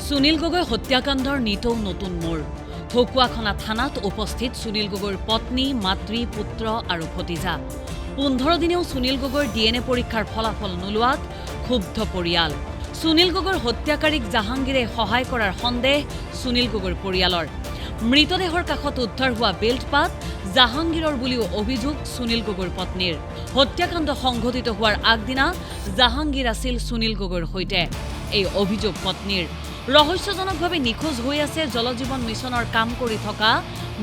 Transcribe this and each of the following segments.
সুনীল গগৈ হত্যাকাণ্ডৰ নিতৌ নতুন মোড়। ঢকুৱাখানা থানাত উপস্থিত সুনীল গগৈৰ পত্নী, মাতৃ, পুত্ৰ আৰু ভতিজা। 15 দিনেও সুনীল গগৈৰ DNA পৰীক্ষাৰ ফলাফল নোলোৱাত ক্ষুব্ধ পৰিয়াল। সুনীল গগৈৰ হত্যাকাৰীক জাহাংগীৰে সহায় কৰাৰ সন্দেহ সুনীল গগৈৰ পৰিয়ালৰ। মৃতদেহৰ কাষত উদ্ধাৰ হোৱা বেল্ট পাত জাহাংগীৰৰ বুলিও অভিযোগ সুনীল গগৈৰ পত্নীৰ। হত্যাকাণ্ড সংঘটিত হোৱাৰ আগদিনা জাহাংগীৰ আছিল সুনীল গগৈৰ সৈতে। এই অভিযোগ পত্নীৰ। ৰহস্যজনকভাৱে নিখোজ হৈ আছে জলজীৱন মিছনৰ কাম কৰি থকা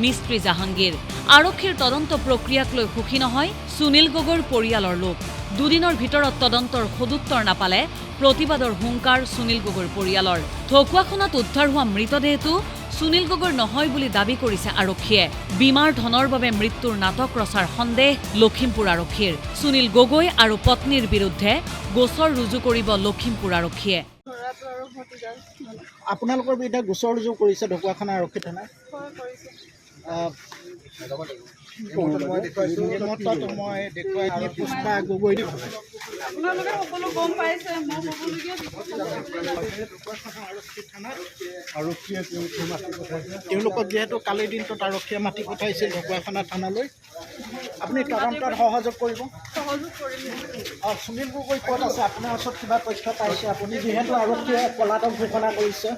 মিস্ত্ৰী জাহাংগীৰ। আৰক্ষীৰ তদন্ত প্ৰক্ৰিয়াক লৈ সুখী নহয় সুনীল গগৈৰ পৰিয়ালৰ লোক। দুদিনৰ ভিতৰত তদন্তৰ সদুত্তৰ নাপালে প্ৰতিবাদৰ হুংকাৰ সুনীল গগৈৰ পৰিয়ালৰ। ঢকুৱাখানাত উদ্ধাৰ হোৱা মৃতদেহটো সুনীল গগৈৰ নহয় বুলি দাবী কৰিছে আৰক্ষীয়ে। বীমাৰ ধনৰ বাবে মৃত্যুৰ নাটক ৰচাৰ সন্দেহ লখিমপুৰ আৰক্ষীৰ। সুনীল গগৈ আৰু পত্নীৰ বিৰুদ্ধে গোচৰ ৰুজু কৰিব লখিমপুৰ আৰক্ষীয়ে। আপোনালোকৰ বিৰুদ্ধে গোচৰ ৰুজু কৰিছে ঢকুৱাখানা আৰক্ষী থানাত? মই দেখুৱাই পুষ্পা গগৈ আপোনালোকে সকলো গম পাইছে। তেওঁলোকক যিহেতু কালিৰ দিনটোত আৰক্ষীয়ে মাতি পঠাইছিল ঢকুৱাখানা থানালৈ, আপুনি তদন্তত সহযোগ কৰিব? সুনীল গগৈ ক'ত আছে? আপোনাৰ ওচৰত কিবা তথ্য পাইছে আপুনি, যিহেতু আৰক্ষীয়ে পলাতক ঘোষণা কৰিছে?